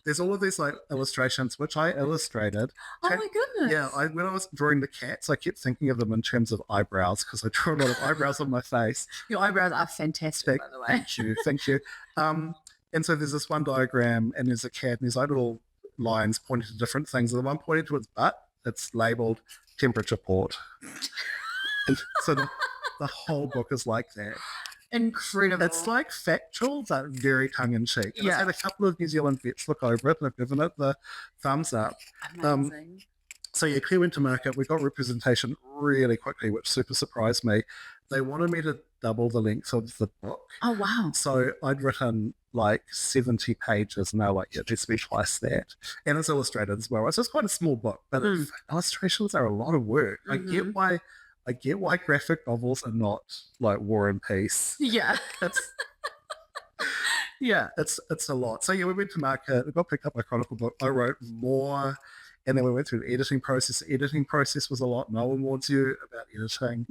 There's all of these like illustrations which I illustrated. Oh my goodness. Yeah, when I was drawing the cats, I kept thinking of them in terms of eyebrows because I draw a lot of eyebrows on my face. Your eyebrows are fantastic, by the way. Thank you. And so there's this one diagram and there's a cat and there's like little lines pointing to different things. And the one pointing to its butt, it's labelled temperature port. And so the whole book is like that. Incredible. It's like factual, but very tongue-in-cheek. And Yeah. I've had a couple of New Zealand vets look over it and I've given it the thumbs up. Amazing. So yeah, Claire went to market. We got representation really quickly, which super surprised me. They wanted me to double the length of the book. Oh, wow. So I'd written like 70 pages and they're like, yeah, just be twice that. And it's illustrated as well. So it's quite a small book, but illustrations are a lot of work. I get why graphic novels are not like War and Peace. Yeah. It's a lot. So yeah, we went to market. We got picked up by Chronicle Book. I wrote more, and then we went through the editing process. The editing process was a lot. No one warns you about editing.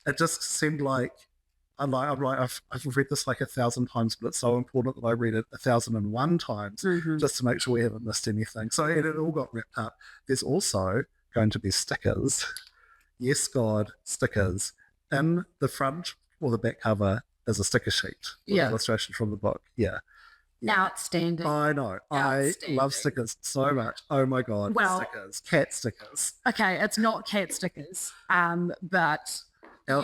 It just seemed like I've read this like 1,000 times, but it's so important that I read it 1,001 times just to make sure we haven't missed anything. So it all got wrapped up. There's also going to be stickers. Yes, God, stickers. In the front or the back cover is a sticker sheet with illustration from the book. Yeah. Outstanding. I know. I love stickers so much. Oh my God. Well, stickers. Cat stickers. Okay, it's not cat stickers, but Our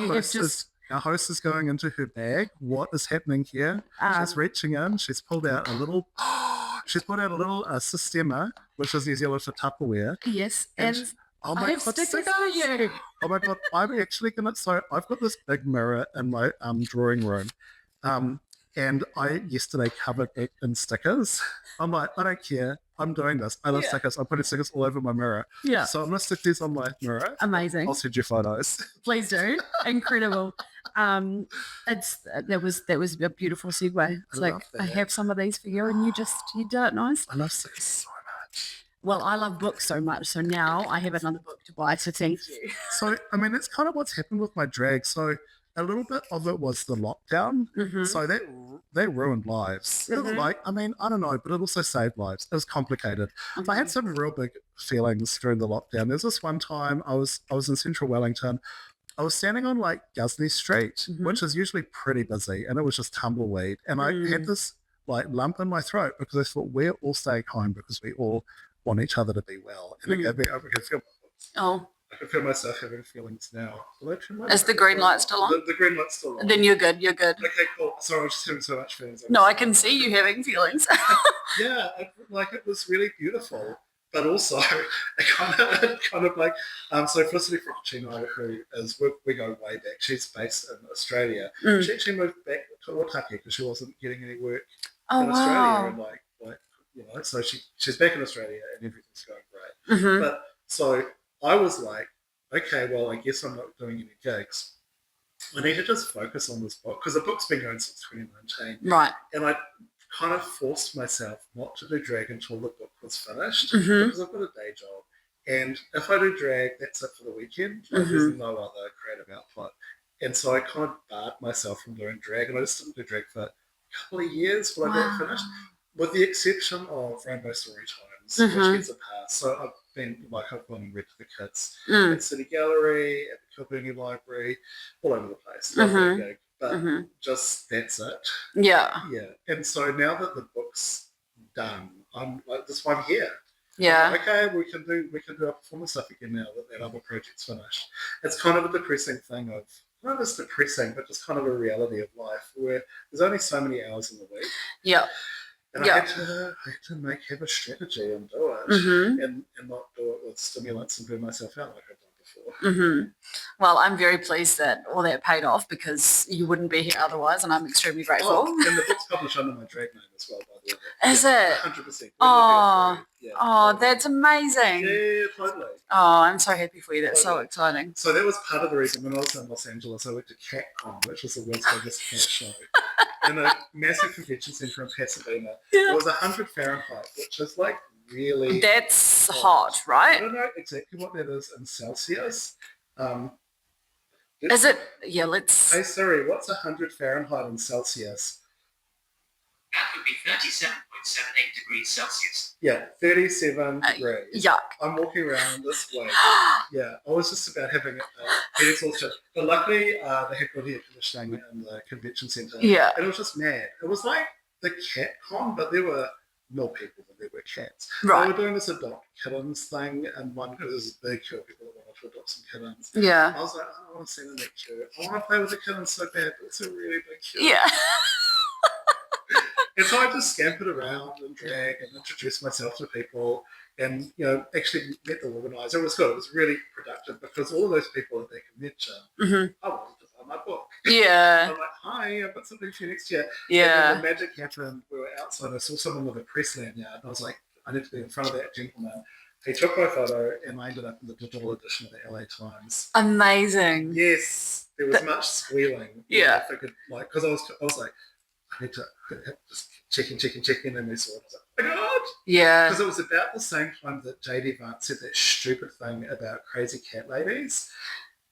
host is going into her bag. What is happening here? She's reaching in. She's pulled out a little sistema, which is New Zealand for Tupperware. Yes, and oh my I have God, stickers for you. Oh my God, I'm actually gonna. So I've got this big mirror in my drawing room, and I yesterday covered it in stickers. I'm like, I don't care. I'm doing this. I love stickers. I'm putting stickers all over my mirror. Yeah. So I'm gonna stick these on my mirror. Amazing. I'll send you photos. Please do. Incredible. That was a beautiful segue. It's like I have some of these for you, and you do it nice. I love stickers so much. Well, I love books so much, so now I have another book to buy, so thank you. So, I mean, that's kind of what's happened with my drag. So, a little bit of it was the lockdown. So that ruined lives. Like, I mean, I don't know, but it also saved lives. It was complicated. I had some real big feelings during the lockdown. There was this one time I was in central Wellington. I was standing on like Gusney Street, which is usually pretty busy, and it was just tumbleweed. And I had this like lump in my throat because I thought we're all staying home because we all want each other to be well. And it gave me, I can feel myself having feelings now. Is the green light still on? The green light's still on. Then you're good. You're good. Okay, cool. Sorry, I was just having so much feelings. No, I can see you having feelings. Yeah, it was really beautiful. but also kind of like so Felicity Frappuccino, who is we go way back. She's based in Australia. She actually moved back to Otaki because she wasn't getting any work in Australia, and like so she's back in Australia and everything's going great. Mm-hmm. But so I was like, okay, well, I guess I'm not doing any gigs. I need to just focus on this book because the book's been going since 2019, Right. and I kind of forced myself not to do drag until the book was finished because I've got a day job, and if I do drag, that's it for the weekend. Like, there's no other creative output, and so I kind of barred myself from doing drag, and I just didn't do drag for a couple of years when I got it finished, with the exception of Rainbow Story Times, which gets a pass. So I've gone and read to the kids at City Gallery, at the Kilburnie Library, all over the place. Love that gig. But just that's it. Yeah. Yeah. And so now that the book's done, I'm like, this one here. Yeah. Like, okay, we can do our performance stuff again now that other project's finished. It's kind of a depressing thing of not just depressing, but just kind of a reality of life where there's only so many hours in the week. Yeah. And I had to have a strategy and do it, and not do it with stimulants and burn myself out like I've done before. Well, I'm very pleased that all that paid off because you wouldn't be here otherwise, and I'm extremely grateful. And the book's published under my drag name as well, by the way. Is it? 100%. Oh, that's amazing. Yeah, totally. Oh, I'm so happy for you. That's so exciting. So that was part of the reason when I was in Los Angeles, I went to CatCon, which was the world's biggest cat show, in a massive convention center in Pasadena. It was 100 Fahrenheit, which is like really... That's hot, right? I don't know exactly what that is in Celsius. Is it? Yeah, let's... Hey Siri, what's 100 Fahrenheit in Celsius? That would be 37.78 degrees Celsius. Yeah, 37 degrees. Yuck. I'm walking around this way. Yeah, I was just about having a exhaustion. But luckily, they had good air conditioning in the convention centre. Yeah. And it was just mad. It was like the cat con, but there were more people than there were cats. Right. They were doing this adopt kittens thing, and one, because there was a big queue of people that wanted to adopt some kittens. Yeah. I was like, I don't want to stand in that queue. I want to play with the kittens so bad, but it's a really big queue. Yeah. And so I just scampered around and drag and introduced myself to people and, actually met the organizer. It was good. It was really productive because all of those people at that convention, I wanted to buy my book. Yeah. I'm like, hi, I've got something for you next year. Yeah. And then the magic happened. We were outside. I saw someone with a press lanyard. And I was like, I need to be in front of that gentleman. He took my photo and I ended up in the digital edition of the LA Times. Amazing. Yes. There was much squealing. Yeah. Because I was like, I need to just check in, and we saw it. I was like, oh my God! Yeah. Because it was about the same time that JD Vance said that stupid thing about crazy cat ladies,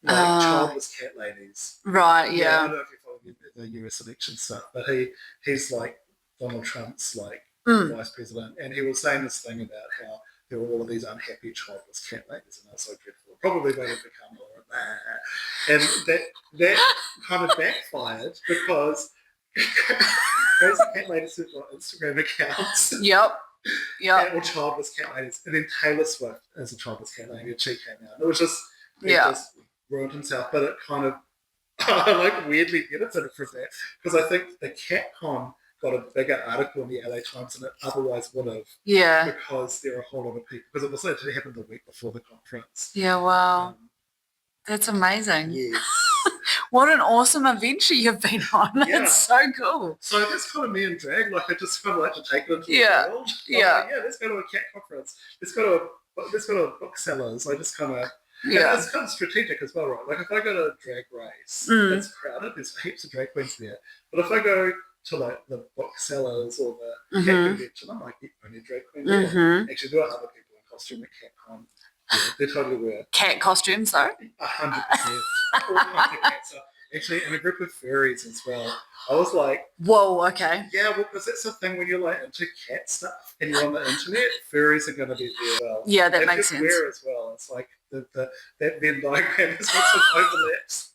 like childless cat ladies. Right, yeah. I don't know if you follow the US election stuff, but he's like Donald Trump's like vice president, and he was saying this thing about how there were all of these unhappy childless cat ladies, and that's so dreadful. Probably voted for Kamala, and that kind of backfired because crazy cat ladies who've got Instagram accounts. Yep. Or childless cat ladies. And then Taylor Swift is a childless cat lady, and she came out. It was just, he just ruined himself, but it kind of, like, weirdly benefited from that. Because I think the CatCon got a bigger article in the LA Times than it otherwise would have. Yeah. Because there are a whole lot of people. Because it was actually happened the week before the conference. Yeah, wow. That's amazing. Yes. What an awesome adventure you've been on. Yeah. It's so cool. So that's kind of me and drag. Like, I just kind of like to take it into the world. Yeah. Like, let's go to a cat conference. Let's go to a booksellers. I just kind of... Yeah. It's kind of strategic as well, right? Like, if I go to a drag race, it's crowded. There's heaps of drag queens there. But if I go to, like, the booksellers or the cat convention, I'm like the only drag queen there. Actually, there are other people in costume at CatCon. Yeah, they totally wear cat costumes, though. 100%. All kinds of cats are actually, and a group of furries as well. I was like, whoa, okay. yeah, well, because that's the thing when you're like into cat stuff and you're on the internet, furries are going to be there as well. Yeah, that and makes sense. Wear as well. It's like that Venn diagram has got some overlaps.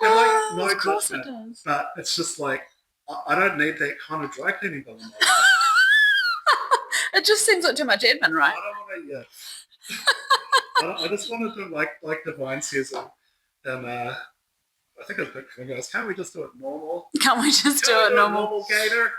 And like, no of course it judgment, does. but it's just like I don't need that kind of dry cleaning done. It just seems like too much admin, right? I don't want to. I just want to do like Divine says, and I think it's Big Finger goes, can't we just do it normal? Can't we just do it normal? Normal gator.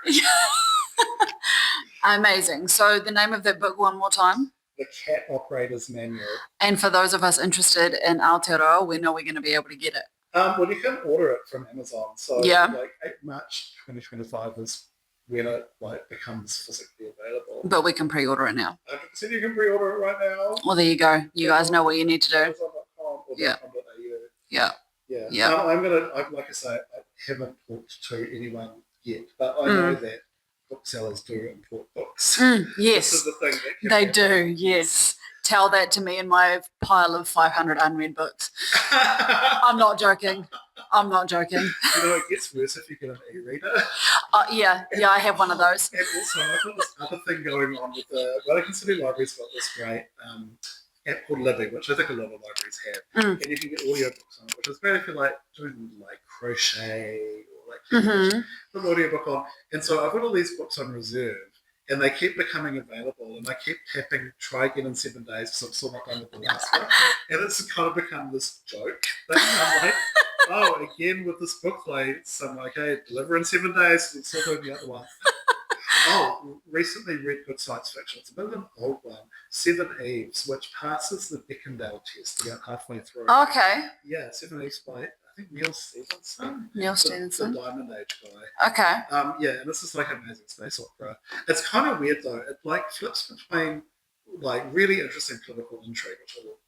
Amazing. So the name of that book one more time. The Cat Operator's Manual. And for those of us interested in Aotearoa, when are we going to be able to get it? Well, you can order it from Amazon. So Yeah. like March 2025 is when it becomes physically available. But we can pre-order it now. 100% you can pre-order it right now. Well, there you go. You guys know what you need to do. Amazon.com or Yeah. .com.au. Yeah. Yeah. Yeah. Like I say, I haven't talked to anyone yet, but I know that booksellers do import books. Yes. This is the thing that can They happen. do, yes. Tell that to me in my pile of 500 unread books. I'm not joking. I'm not joking. You know, it gets worse if you get an e-reader. Yeah, I have one of those. And also, I've got this other thing going on with the Wellington City Library's got this great app called Livy, which I think a lot of libraries have. And you can get audiobooks on it, which is great if you're like doing like crochet or like an audiobook on. And so I've got all these books on reserve. And they keep becoming available, and I keep tapping try again in 7 days because I'm still not done with the last one. And it's kind of become this joke that I'm like, oh, again with this book place, I'm like, hey, deliver in 7 days, and still doing the other one. Oh, recently read good science fiction. It's a bit of an old one, Seven Eves, which passes the Bechdel test about halfway through. Okay. Yeah, Seven Eves by, I think, Neil Stephenson. Neil Stephenson. The Diamond Age guy. Okay. Yeah, and this is like amazing space opera. It's kind of weird though. It like flips between like really interesting political intrigue,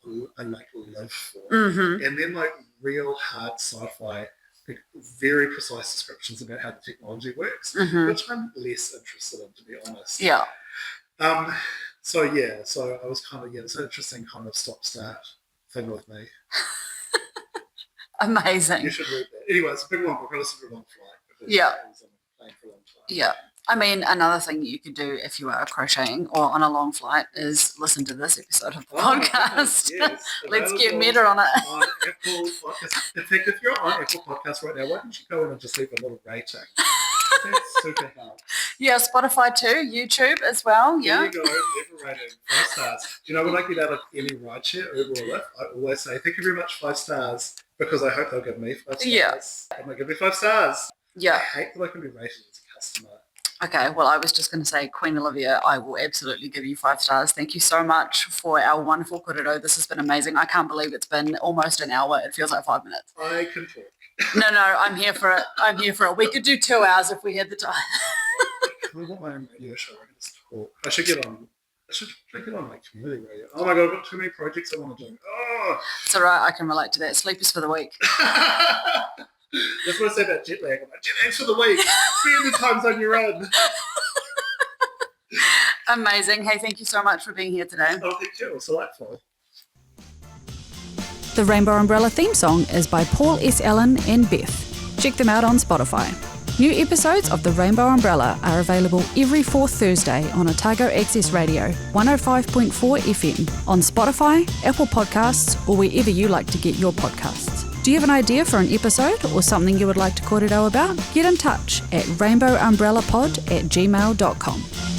which I like live for, and then like real hard sci-fi, like very precise descriptions about how the technology works, which I'm less interested in, to be honest. Yeah. So I was kind of it's an interesting kind of stop-start thing with me. Amazing. You should read that. Anyway, it's a big long book. I listened to it on flight. Yeah. I was on a plane for a long time. Yeah. I mean, another thing you could do if you are crocheting or on a long flight is listen to this episode of the podcast. Yes, Let's get meta on it. On Apple Podcasts. In fact, if you're on Apple Podcasts right now, why don't you go in and just leave a little rating? That super helps. Yeah, Spotify too, YouTube as well. Yeah. There you go, leave a rating, 5 stars. Do you know what I get out of any rideshare, Uber or Lyft? I always say, thank you very much, 5 stars, because I hope they'll give me 5 stars. Yeah. I'm going to give me 5 stars. Yeah. I hate that I can be rated as a customer. Okay, well, I was just going to say, Queen Olivia, I will absolutely give you 5 stars. Thank you so much for our wonderful kōrero. This has been amazing. I can't believe it's been almost an hour. It feels like 5 minutes. I can talk. No, I'm here for it. I'm here for it. We could do 2 hours if we had the time. I want my own radio show. I can just talk. I should get on like community radio. Oh my god, I've got too many projects I want to do. Oh. It's all right. I can relate to that. Sleepers for the week. That's what I say about jet lag. I'm like, jet lag's for the week. Spend the times on your own. Amazing. Hey, thank you so much for being here today. Oh, thank you. It was delightful. The Rainbow Umbrella theme song is by Paul S. Allen and Beth. Check them out on Spotify. New episodes of The Rainbow Umbrella are available every 4th Thursday on Otago Access Radio 105.4 FM on Spotify, Apple Podcasts, or wherever you like to get your podcasts. Do you have an idea for an episode or something you would like to kōrero about? Get in touch at rainbowumbrellapod@gmail.com.